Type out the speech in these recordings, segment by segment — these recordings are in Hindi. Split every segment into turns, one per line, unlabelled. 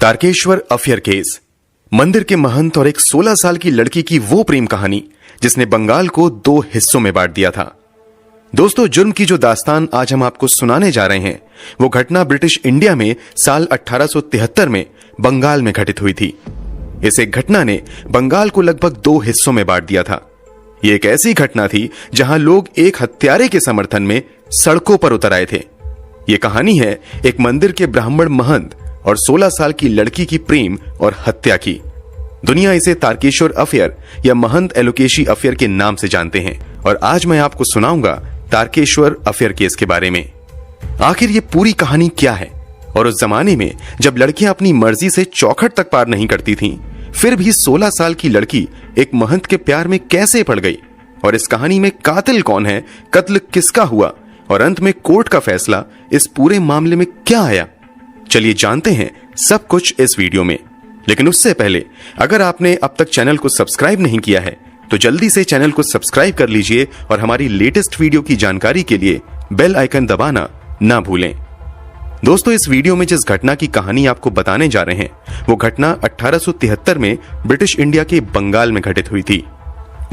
तारकेश्वर अफेयर केस, मंदिर के महंत और एक 16 साल की लड़की की वो प्रेम कहानी जिसने बंगाल को 2 हिस्सों में बांट दिया था। दोस्तों, जुर्म की जो दास्तान आज हम आपको सुनाने जा रहे हैं वो घटना ब्रिटिश इंडिया में साल 1873 में बंगाल में घटित हुई थी। इस एक घटना ने बंगाल को लगभग 2 हिस्सों में बांट दिया था। ये एक ऐसी घटना थी जहां लोग एक हत्यारे के समर्थन में सड़कों पर उतर आए थे। ये कहानी है एक मंदिर के ब्राह्मण महंत और 16 साल की लड़की की प्रेम और हत्या की। दुनिया इसे तारकेश्वर अफेयर या महंत एलोकेशी अफेयर के नाम से जानते हैं और आज मैं आपको सुनाऊंगा तारकेश्वर अफेयर केस के बारे में। आखिर ये पूरी कहानी क्या है और उस जमाने में जब लड़कियां अपनी मर्जी से चौखट तक पार नहीं करती थीं, फिर भी 16 साल की लड़की एक महंत के प्यार में कैसे पड़ गई और इस कहानी में कातिल कौन है, कत्ल किसका हुआ और अंत में कोर्ट का फैसला इस पूरे मामले में क्या आया, चलिए जानते हैं सब कुछ इस वीडियो में। लेकिन उससे पहले अगर आपने अब तक चैनल को सब्सक्राइब नहीं किया है तो जल्दी से चैनल को सब्सक्राइब कर लीजिए और हमारी लेटेस्ट वीडियो की जानकारी के लिए बेल आइकन दबाना ना भूलें। दोस्तों, इस वीडियो में जिस घटना की कहानी आपको बताने जा रहे हैं वो घटना 1873 में ब्रिटिश इंडिया के बंगाल में घटित हुई थी।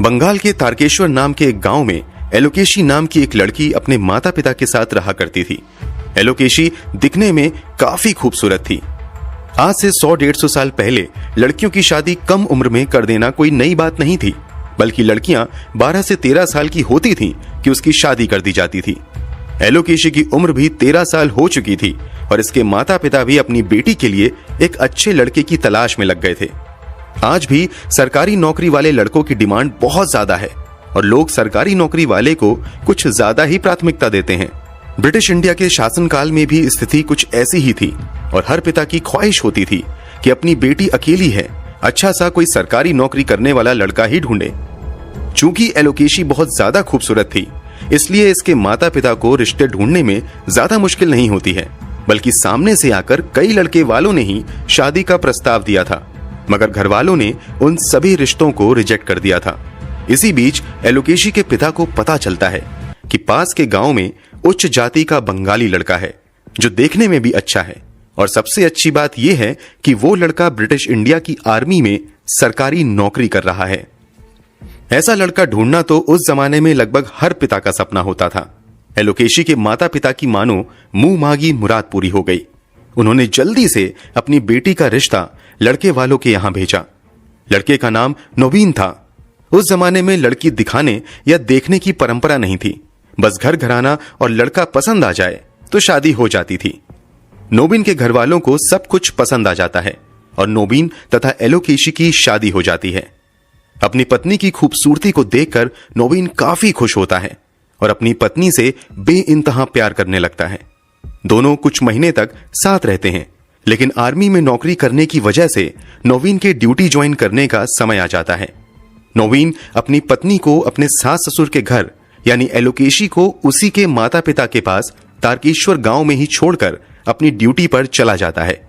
बंगाल के तारकेश्वर नाम के एक गांव में एलोकेशी नाम की एक लड़की अपने माता पिता के साथ रहा करती थी। एलोकेशी दिखने में काफी खूबसूरत थी। आज से 100-150 साल पहले लड़कियों की शादी कम उम्र में कर देना कोई नई बात नहीं थी, बल्कि लड़कियां 12 से 13 साल की होती थीं कि उसकी शादी कर दी जाती थी। एलोकेशी की उम्र भी 13 साल हो चुकी थी और इसके माता पिता भी अपनी बेटी के लिए एक अच्छे लड़के की तलाश में लग गए थे। आज भी सरकारी नौकरी वाले लड़कों की डिमांड बहुत ज्यादा है और लोग सरकारी नौकरी वाले को कुछ ज्यादा ही प्राथमिकता देते हैं। ब्रिटिश इंडिया के शासनकाल में भी स्थिति कुछ ऐसी ही थी और हर पिता की ख्वाहिश होती थी कि अपनी बेटी अकेली है, अच्छा सा कोई सरकारी नौकरी करने वाला लड़का ही ढूंढे। चूंकि एलोकेशी बहुत ज्यादा खूबसूरत थी, इसलिए इसके माता पिता को रिश्ते ढूंढने में ज्यादा मुश्किल नहीं होती है, बल्कि सामने से आकर कई लड़के वालों ने ही शादी का प्रस्ताव दिया था, मगर घर वालों ने उन सभी रिश्तों को रिजेक्ट कर दिया था। इसी बीच एलोकेशी के पिता को पता चलता है कि पास के गांव में उच्च जाति का बंगाली लड़का है जो देखने में भी अच्छा है और सबसे अच्छी बात यह है कि वो लड़का ब्रिटिश इंडिया की आर्मी में सरकारी नौकरी कर रहा है। ऐसा लड़का ढूंढना तो उस जमाने में लगभग हर पिता का सपना होता था। एलोकेशी के माता पिता की मानो मुंह मांगी मुराद पूरी हो गई। उन्होंने जल्दी से अपनी बेटी का रिश्ता लड़के वालों के यहां भेजा। लड़के का नाम नोबिन था। उस जमाने में लड़की दिखाने या देखने की परंपरा नहीं थी, बस घर घराना और लड़का पसंद आ जाए तो शादी हो जाती थी। नोबिन के घर वालों को सब कुछ पसंद आ जाता है और नोबिन तथा एलोकेशी की शादी हो जाती है। अपनी पत्नी की खूबसूरती को देखकर नोबिन काफी खुश होता है और अपनी पत्नी से बेइंतहा प्यार करने लगता है। दोनों कुछ महीने तक साथ रहते हैं, लेकिन आर्मी में नौकरी करने की वजह से नोबिन के ड्यूटी ज्वाइन करने का समय आ जाता है। नोबिन अपनी पत्नी को अपने सास ससुर के घर यानी एलोकेशी को उसी के माता पिता के पास तारकेश्वर गांव में ही छोड़कर अपनी ड्यूटी पर चला जाता है।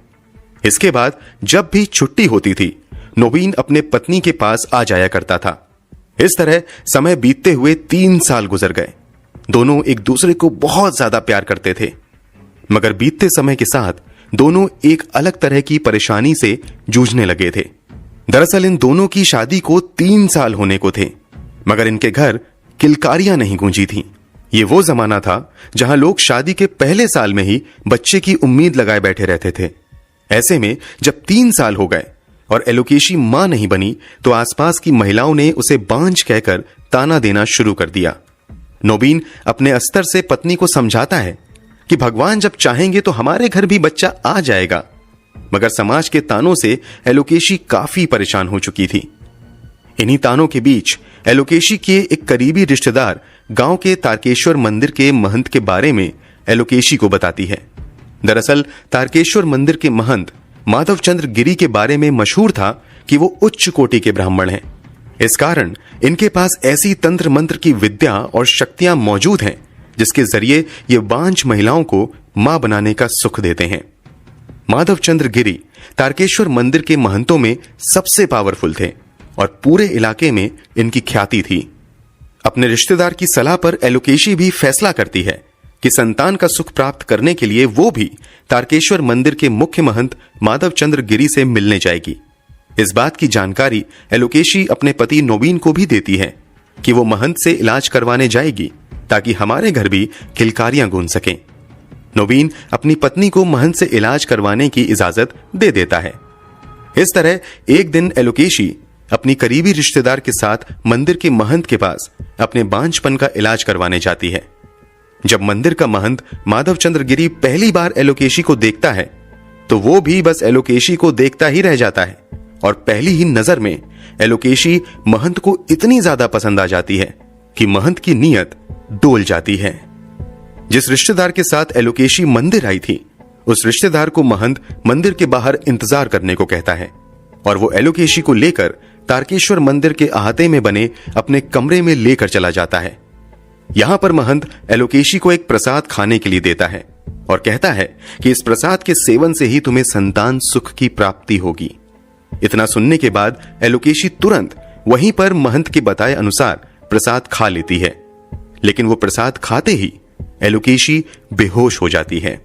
इसके बाद जब भी छुट्टी होती थी, नोबिन अपने पत्नी के पास आ जाया करता था। इस तरह समय बीतते हुए 3 साल गुजर गए। दोनों एक दूसरे को बहुत ज्यादा प्यार करते थे, मगर बीतते समय के साथ दोनों एक अलग तरह की परेशानी से जूझने लगे थे। दरअसल इन दोनों की शादी को 3 साल होने को थे, मगर इनके घर किलकारियां नहीं गूंजी थीं। ये वो जमाना था जहां लोग शादी के पहले साल में ही बच्चे की उम्मीद लगाए बैठे रहते थे। ऐसे में जब 3 साल हो गए और एलोकेशी मां नहीं बनी तो आसपास की महिलाओं ने उसे बांझ कहकर ताना देना शुरू कर दिया। नोबिन अपने अस्तर से पत्नी को समझाता है कि भगवान जब चाहेंगे तो हमारे घर भी बच्चा आ जाएगा, मगर समाज के तानों से एलोकेशी काफी परेशान हो चुकी थी। इन्हीं तानों के बीच एलोकेशी के एक करीबी रिश्तेदार गांव के तारकेश्वर मंदिर के महंत के बारे में एलोकेशी को बताती है। दरअसल तारकेश्वर मंदिर के महंत माधवचंद्र गिरी के बारे में मशहूर था कि वो उच्च कोटि के ब्राह्मण हैं। इस कारण इनके पास ऐसी तंत्र मंत्र की विद्या और शक्तियां मौजूद हैं जिसके जरिए ये बांझ महिलाओं को मां बनाने का सुख देते हैं। माधवचंद्र गिरी तारकेश्वर मंदिर के महंतों में सबसे पावरफुल थे और पूरे इलाके में इनकी ख्याति थी। अपने रिश्तेदार की सलाह पर एलोकेशी भी फैसला करती है कि संतान का सुख प्राप्त करने के लिए वो भी तारकेश्वर मंदिर के मुख्य महंत माधव चंद्र गिरी से मिलने जाएगी। इस बात की जानकारी एलोकेशी अपने पति नोबीन को भी देती है कि वो महंत से इलाज करवाने जाएगी ताकि हमारे घर भी किलकारियां गूंज सकें। नोबीन अपनी पत्नी को महंत से इलाज करवाने की इजाजत दे देता है। इस तरह एक दिन एलोकेशी अपनी करीबी रिश्तेदार के साथ मंदिर के महंत के पास अपने बांझपन का इलाज करवाने जाती है। जब मंदिर का महंत माधव चंद्र गिरी पहली बार एलोकेशी को देखता है तो वो भी बस एलोकेशी को देखता ही रह जाता है और पहली ही नजर में एलोकेशी महंत को इतनी ज्यादा पसंद आ जाती है कि महंत की नीयत डोल जाती है। जिस रिश्तेदार के साथ एलोकेशी मंदिर आई थी उस रिश्तेदार को महंत मंदिर के बाहर इंतजार करने को कहता है और वो एलोकेशी को लेकर तारकेश्वर मंदिर के अहाते में बने अपने कमरे में लेकर चला जाता है। यहां पर महंत एलोकेशी को एक प्रसाद खाने के लिए देता है और कहता है कि इस प्रसाद के सेवन से ही तुम्हें संतान सुख की प्राप्ति होगी। इतना सुनने के बाद एलोकेशी तुरंत वहीं पर महंत के बताए अनुसार प्रसाद खा लेती है, लेकिन वो प्रसाद खाते ही एलोकेशी बेहोश हो जाती है।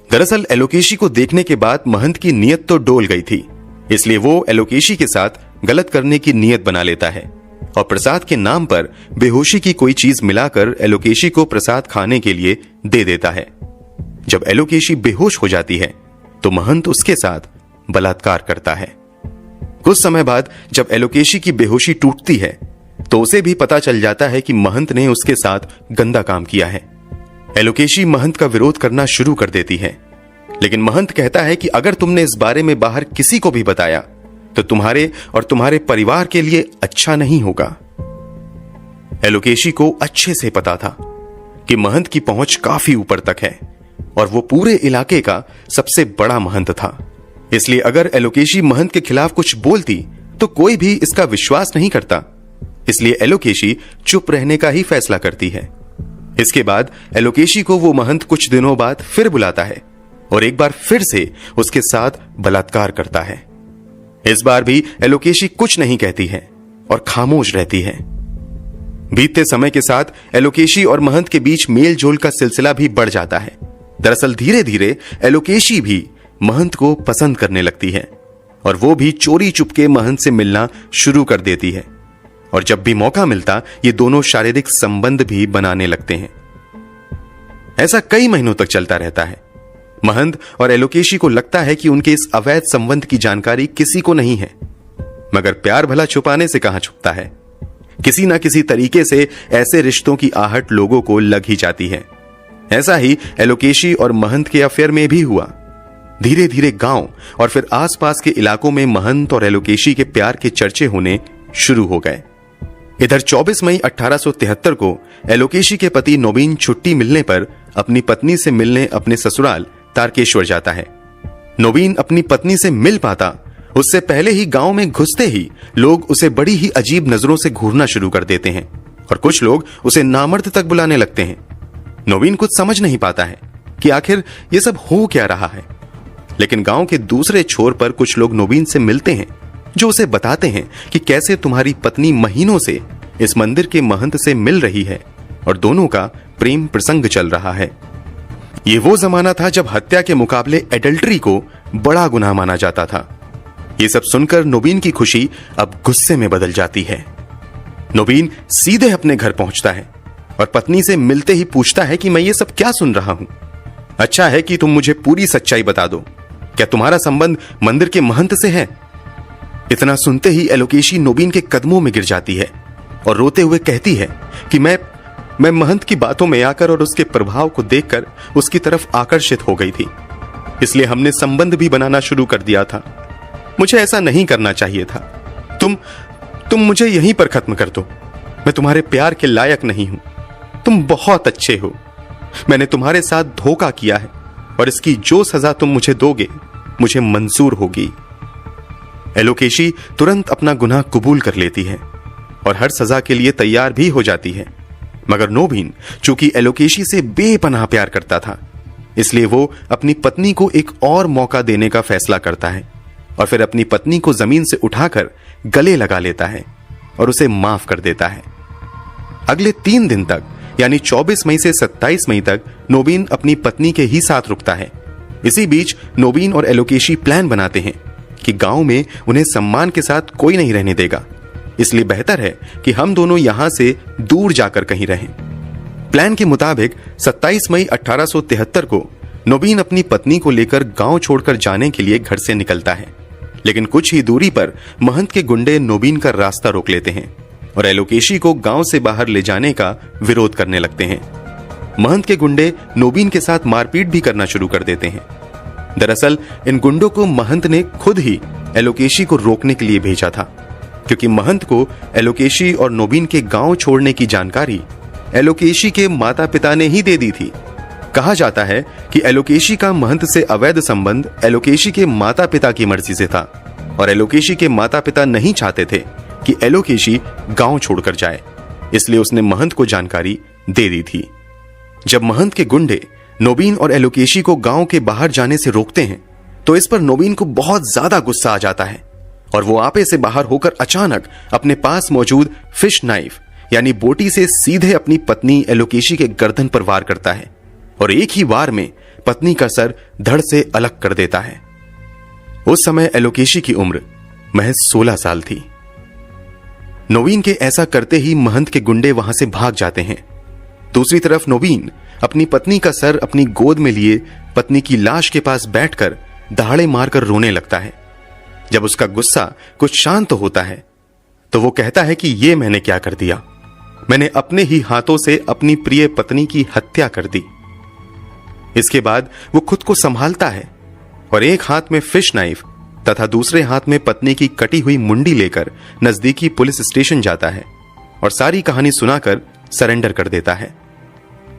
दरअसल एलोकेशी को देखने के बाद महंत की नीयत तो डोल गई थी, इसलिए वो एलोकेशी के साथ गलत करने की नीयत बना लेता है और प्रसाद के नाम पर बेहोशी की कोई चीज मिलाकर एलोकेशी को प्रसाद खाने के लिए दे देता है। जब एलोकेशी बेहोश हो जाती है तो महंत उसके साथ बलात्कार करता है। कुछ समय बाद जब एलोकेशी की बेहोशी टूटती है तो उसे भी पता चल जाता है कि महंत ने उसके साथ गंदा काम किया है। एलोकेशी महंत का विरोध करना शुरू कर देती है, लेकिन महंत कहता है कि अगर तुमने इस बारे में बाहर किसी को भी बताया तो तुम्हारे और तुम्हारे परिवार के लिए अच्छा नहीं होगा। एलोकेशी को अच्छे से पता था कि महंत की पहुंच काफी ऊपर तक है और वो पूरे इलाके का सबसे बड़ा महंत था, इसलिए अगर एलोकेशी महंत के खिलाफ कुछ बोलती तो कोई भी इसका विश्वास नहीं करता। इसलिए एलोकेशी चुप रहने का ही फैसला करती है। इसके बाद एलोकेशी को वो महंत कुछ दिनों बाद फिर बुलाता है और एक बार फिर से उसके साथ बलात्कार करता है। इस बार भी एलोकेशी कुछ नहीं कहती है और खामोश रहती है। बीतते समय के साथ एलोकेशी और महंत के बीच मेल जोल का सिलसिला भी बढ़ जाता है। दरअसल धीरे धीरे एलोकेशी भी महंत को पसंद करने लगती है और वो भी चोरी चुपके महंत से मिलना शुरू कर देती है और जब भी मौका मिलता ये दोनों शारीरिक संबंध भी बनाने लगते हैं। ऐसा कई महीनों तक चलता रहता है। महंत और एलोकेशी को लगता है कि उनके इस अवैध संबंध की जानकारी किसी को नहीं है, मगर प्यार भला छुपाने से कहां छुपता है। किसी ना किसी तरीके से ऐसे रिश्तों की आहट लोगों को लग ही जाती है। ऐसा ही एलोकेशी और महंत के अफेयर में भी हुआ। धीरे धीरे गांव और फिर आसपास के इलाकों में महंत और एलोकेशी के प्यार के चर्चे होने शुरू हो गए। इधर 24 मई 1873 को एलोकेशी के पति नोबीन छुट्टी मिलने पर अपनी पत्नी से मिलने अपने ससुराल तारकेश्वर जाता है। नोबीन अपनी पत्नी से मिल पाता उससे पहले ही गांव में घुसते ही लोग उसे बड़ी ही अजीब नजरों से घूरना शुरू कर देते हैं और कुछ लोग उसे नामर्द तक बुलाने लगते हैं। नोबीन कुछ समझ नहीं पाता है कि आखिर ये सब हो क्या रहा है, लेकिन गांव के दूसरे छोर पर कुछ लोग नोबीन से मिलते हैं जो उसे बताते हैं कि कैसे तुम्हारी पत्नी महीनों से इस मंदिर के महंत से मिल रही है और दोनों का प्रेम प्रसंग चल रहा है। ये वो जमाना था जब हत्या के मुकाबले एडल्ट्री को बड़ा गुनाह माना जाता था। ये सब सुनकर नोबीन की खुशी अब गुस्से में बदल जाती है। नोबीन सीधे अपने घर पहुंचता है और पत्नी से मिलते ही पूछता है कि मैं ये सब क्या सुन रहा हूं। अच्छा है कि तुम मुझे पूरी सच्चाई बता दो, क्या तुम्हारा संबंध मंदिर के महंत से है? इतना सुनते ही एलोकेशी नोबीन के कदमों में गिर जाती है और रोते हुए कहती है कि मैं महंत की बातों में आकर और उसके प्रभाव को देखकर उसकी तरफ आकर्षित हो गई थी, इसलिए हमने संबंध भी बनाना शुरू कर दिया था। मुझे ऐसा नहीं करना चाहिए था। तुम मुझे यहीं पर खत्म कर दो। मैं तुम्हारे प्यार के लायक नहीं हूं। तुम बहुत अच्छे हो। मैंने तुम्हारे साथ धोखा किया है और इसकी जो सजा तुम मुझे दोगे मुझे मंजूर होगी। एलोकेशी तुरंत अपना गुनाह कबूल कर लेती है और हर सजा के लिए तैयार भी हो जाती है, मगर नोबीन चूंकि एलोकेशी से बेपनाह प्यार करता था, इसलिए वो अपनी पत्नी को एक और मौका देने का फैसला करता है और फिर अपनी पत्नी को जमीन से उठाकर गले लगा लेता है और उसे माफ कर देता है। अगले 3 दिन तक यानी 24 मई से 27 मई तक नोबिन अपनी पत्नी के ही साथ रुकता है। इसी बीच नोबिन और एलोकेशी प्लान बनाते हैं कि गांव में उन्हें सम्मान के साथ कोई नहीं रहने देगा, इसलिए बेहतर है कि हम दोनों यहां से दूर जाकर कहीं रहें। प्लान के मुताबिक 27 मई 1873 को नोबिन अपनी पत्नी को लेकर गांव छोड़कर जाने के लिए घर से निकलता है, लेकिन कुछ ही दूरी पर महंत के गुंडे नोबिन का रास्ता रोक लेते हैं और एलोकेशी को गांव से बाहर ले जाने का विरोध करने लगते हैं। महंत के गुंडे नोबिन के साथ मारपीट भी करना शुरू कर देते हैं। दरअसल इन गुंडों को महंत ने खुद ही एलोकेशी को रोकने के लिए भेजा था, क्योंकि महंत को एलोकेशी और नोबिन के गांव छोड़ने की जानकारी एलोकेशी के माता पिता ने ही दे दी थी। कहा जाता है कि एलोकेशी का महंत से अवैध संबंध एलोकेशी के माता पिता की मर्जी से था और एलोकेशी के माता पिता नहीं चाहते थे कि एलोकेशी गांव छोड़कर जाए, इसलिए उसने महंत को जानकारी दे दी थी। जब महंत के गुंडे नोबिन और एलोकेशी को गांव के बाहर जाने से रोकते हैं तो इस पर नोबिन को बहुत ज्यादा गुस्सा आ जाता है और वो आपे से बाहर होकर अचानक अपने पास मौजूद फिश नाइफ यानी बोटी से सीधे अपनी पत्नी एलोकेशी के गर्दन पर वार करता है और एक ही वार में पत्नी का सर धड़ से अलग कर देता है। उस समय एलोकेशी की उम्र महज 16 साल थी। नोबिन के ऐसा करते ही महंत के गुंडे वहां से भाग जाते हैं। दूसरी तरफ नोबिन अपनी पत्नी का सर अपनी गोद में लिए पत्नी की लाश के पास बैठकर दहाड़े मारकर रोने लगता है। जब उसका गुस्सा कुछ शांत होता है तो वो कहता है कि ये मैंने क्या कर दिया, मैंने अपने ही हाथों से अपनी प्रिय पत्नी की हत्या कर दी। इसके बाद वो खुद को संभालता है और एक हाथ में फिश नाइफ तथा दूसरे हाथ में पत्नी की कटी हुई मुंडी लेकर नजदीकी पुलिस स्टेशन जाता है और सारी कहानी सुनाकर सरेंडर कर देता है।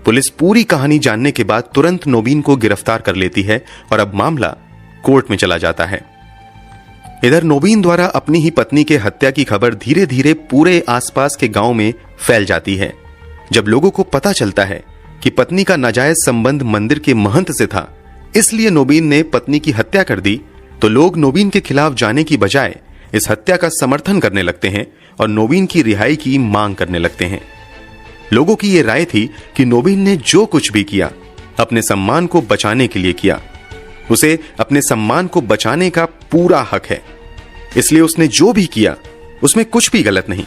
पुलिस पूरी कहानी जानने के बाद तुरंत नोबिन को गिरफ्तार कर लेती है और अब मामला कोर्ट में चला जाता है। इधर नोबिन द्वारा अपनी ही पत्नी के हत्या की खबर धीरे धीरे पूरे आसपास के गांव में फैल जाती है। जब लोगों को पता चलता है कि पत्नी का नाजायज संबंध मंदिर के महंत से था, इसलिए नोबिन ने पत्नी की हत्या कर दी, तो लोग नोबिन के खिलाफ जाने की बजाय इस हत्या का समर्थन करने लगते हैं और नोबिन की रिहाई की मांग करने लगते हैं। लोगों की यह राय थी कि नोबिन ने जो कुछ भी किया अपने सम्मान को बचाने के लिए किया, उसे अपने सम्मान को बचाने का पूरा हक है, इसलिए उसने जो भी किया उसमें कुछ भी गलत नहीं।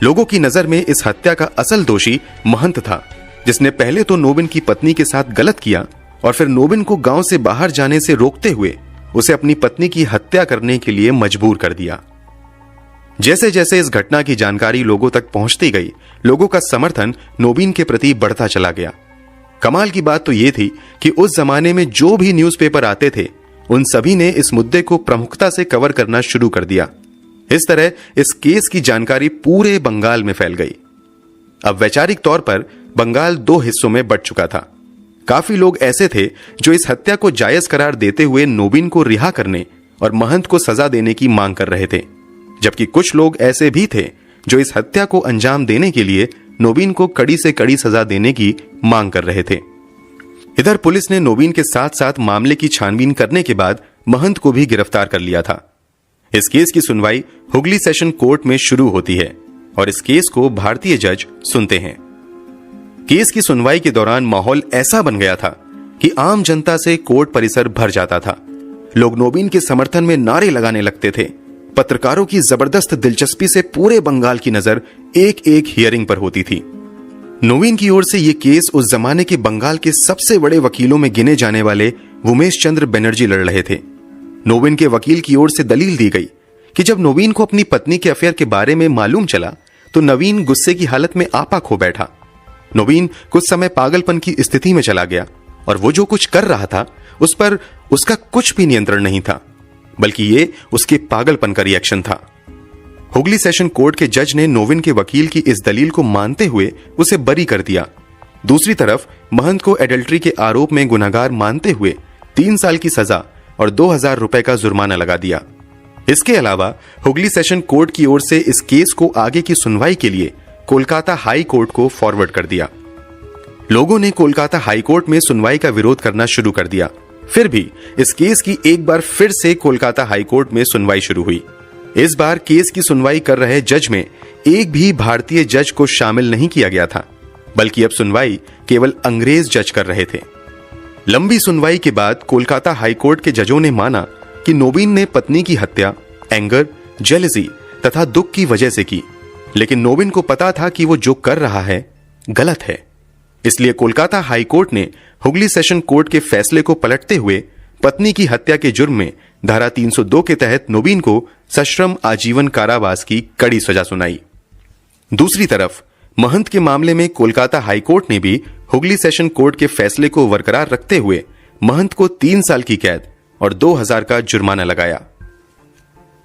लोगों की नजर में इस हत्या का असल दोषी महंत था, जिसने पहले तो नोबिन की पत्नी के साथ गलत किया और फिर नोबिन को गांव से बाहर जाने से रोकते हुए उसे अपनी पत्नी की हत्या करने के लिए मजबूर कर दिया। जैसे जैसे इस घटना की जानकारी लोगों तक पहुंचती गई, लोगों का समर्थन नोबिन के प्रति बढ़ता चला गया। कमाल की बात तो यह थी कि उस जमाने में जो भी न्यूज़पेपर आते थे उन सभी ने इस मुद्दे को प्रमुखता से कवर करना शुरू कर दिया। इस तरह इस केस की जानकारी पूरे बंगाल में फैल गई। अब वैचारिक तौर पर बंगाल 2 हिस्सों में बंट चुका था। काफी लोग ऐसे थे जो इस हत्या को जायज करार देते हुए नोबिन को रिहा करने और महंत को सजा देने की मांग कर रहे थे, जबकि कुछ लोग ऐसे भी थे जो इस हत्या को अंजाम देने के लिए नोबिन को कड़ी से कड़ी सजा देने की मांग कर रहे थे। इधर पुलिस ने नोबिन के साथ साथ मामले की छानबीन करने के बाद महंत को भी गिरफ्तार कर लिया था। इस केस की सुनवाई हुगली सेशन कोर्ट में शुरू होती है और इस केस को भारतीय जज सुनते हैं। केस की सुनवाई के दौरान माहौल ऐसा बन गया था कि आम जनता से कोर्ट परिसर भर जाता था। लोग नोबिन के समर्थन में नारे लगाने लगते थे। पत्रकारों की जबरदस्त दिलचस्पी से पूरे बंगाल की नजर एक एक हियरिंग पर होती थी। नोबिन की ओर से यह केस उस जमाने के बंगाल के सबसे बड़े वकीलों में गिने जाने वाले उमेश चंद्र बनर्जी लड़ रहे थे। नोबिन के वकील की ओर से दलील दी गई कि जब नोबिन को अपनी पत्नी के अफेयर के बारे में मालूम चला तो नवीन गुस्से की हालत में आपा खो बैठा। नोबिन कुछ समय पागलपन की स्थिति में चला गया और वो जो कुछ कर रहा था उस पर उसका कुछ भी नियंत्रण नहीं था, बल्कि ये उसके पागलपन का रिएक्शन था। हुगली सेशन कोर्ट के जज ने नोबिन के वकील की इस दलील को मानते हुए उसे बरी कर दिया। दूसरी तरफ महंत को एडल्ट्री के आरोप में गुनहगार मानते हुए 3 साल की सजा और 2000 रुपए का जुर्माना लगा दिया। इसके अलावा हुगली सेशन कोर्ट की ओर से इस केस को आगे की सुनवाई के लिए कोलकाता हाई कोर्ट को फॉरवर्ड कर दिया। लोगों ने कोलकाता हाई कोर्ट में सुनवाई का विरोध करना शुरू कर दिया। फिर भी इस केस की एक बार फिर से कोलकाता हाई कोर्ट में सुनवाई शुरू हुई। इस बार केस की सुनवाई कर रहे जज में एक भी भारतीय जज को शामिल नहीं किया गया था। बल्कि अब सुनवाई केवल अंग्रेज जज कर रहे थे। लंबी सुनवाई के बाद कोलकाता हाईकोर्ट के जजों ने माना कि नोबिन ने पत्नी की हत्या एंगर, जेलसी तथा दुख की वजह से की, लेकिन नोबिन को पता था कि वो जो कर रहा है गलत है। इसलिए कोलकाता हाईकोर्ट ने हुगली सेशन कोर्ट के फैसले को पलटते हुए पत्नी की हत्या के जुर्म में धारा 302 के तहत नोबिन को सश्रम आजीवन कारावास की कड़ी सजा सुनाई। दूसरी तरफ महंत के मामले में कोलकाता हाईकोर्ट ने भी हुगली सेशन कोर्ट के फैसले को बरकरार रखते हुए महंत को 3 साल की कैद और 2000 का जुर्माना लगाया।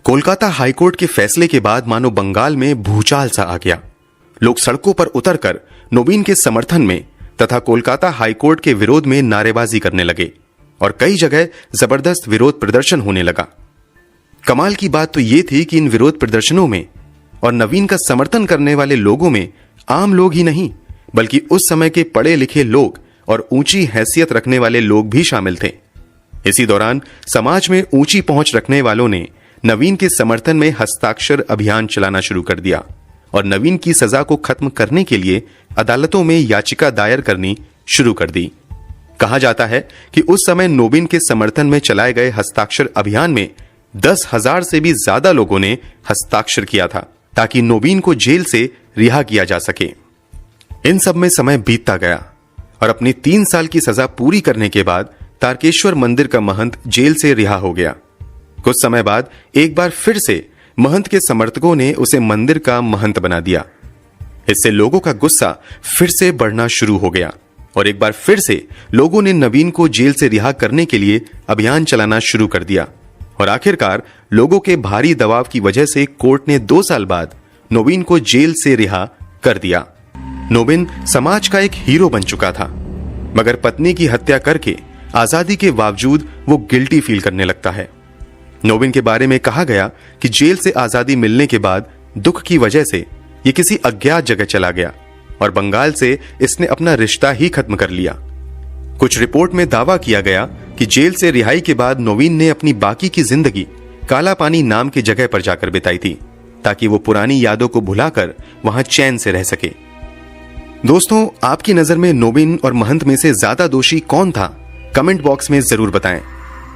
कोलकाता हाईकोर्ट के फैसले के बाद मानो बंगाल में भूचाल सा आ गया। लोग सड़कों पर उतरकर नोबिन के समर्थन में तथा कोलकाता हाईकोर्ट के विरोध में नारेबाजी करने लगे और कई जगह जबरदस्त विरोध प्रदर्शन होने लगा। कमाल की बात तो यह थी कि इन विरोध प्रदर्शनों में और नवीन का समर्थन करने वाले लोगों में आम लोग ही नहीं बल्कि उस समय के पढ़े लिखे लोग और ऊंची हैसियत रखने वाले लोग भी शामिल थे। इसी दौरान समाज में ऊंची पहुंच रखने वालों ने नवीन के समर्थन में हस्ताक्षर अभियान चलाना शुरू कर दिया और नवीन की सजा को खत्म करने के लिए अदालतों में याचिका दायर करनी शुरू कर दी। कहा जाता है कि उस समय नोबिन के समर्थन में चलाए गए हस्ताक्षर अभियान में 10,000 से भी ज्यादा लोगों ने हस्ताक्षर किया था ताकि नोबिन को जेल से रिहा किया जा सके। इन सब में समय बीतता गया और अपनी 3 साल की सजा पूरी करने के बाद तारकेश्वर मंदिर का महंत जेल से रिहा हो गया। कुछ समय बाद एक बार फिर से महंत के समर्थकों ने उसे मंदिर का महंत बना दिया। इससे लोगों का गुस्सा फिर से बढ़ना शुरू हो गया और एक बार फिर से लोगों ने नवीन को जेल से रिहा करने के लिए अभियान चलाना शुरू कर दिया और आखिरकार लोगों के भारी दबाव की वजह से कोर्ट ने 2 साल बाद नोबिन को जेल से रिहा कर दिया। नोबिन समाज का एक हीरो बन चुका था, मगर पत्नी की हत्या करके आजादी के बावजूद वो गिल्टी फील करने लगता है। नोबिन के बारे में कहा गया कि जेल से आजादी मिलने के बाद दुख की वजह से ये किसी अज्ञात जगह चला गया और बंगाल से इसने अपना रिश्ता ही खत्म कर लिया। कुछ रिपोर्ट में दावा किया गया कि जेल से रिहाई के बाद नोबिन ने अपनी बाकी की जिंदगी काला पानी नाम की जगह पर जाकर बिताई थी ताकि वो पुरानी यादों को भुलाकर वहां चैन से रह सके। दोस्तों, आपकी नजर में नोबिन और महंत में से ज्यादा दोषी कौन था? कमेंट बॉक्स में जरूर बताएं।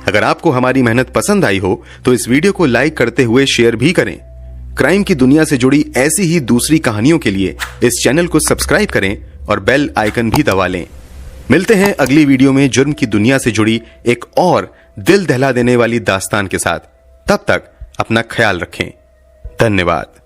अगर आपको हमारी मेहनत पसंद आई हो तो इस वीडियो को लाइक करते हुए शेयर भी करें। क्राइम की दुनिया से जुड़ी ऐसी ही दूसरी कहानियों के लिए इस चैनल को सब्सक्राइब करें और बेल आइकन भी दबा लें। मिलते हैं अगली वीडियो में जुर्म की दुनिया से जुड़ी एक और दिल दहला देने वाली दास्तान के साथ। तब तक अपना ख्याल रखें। धन्यवाद।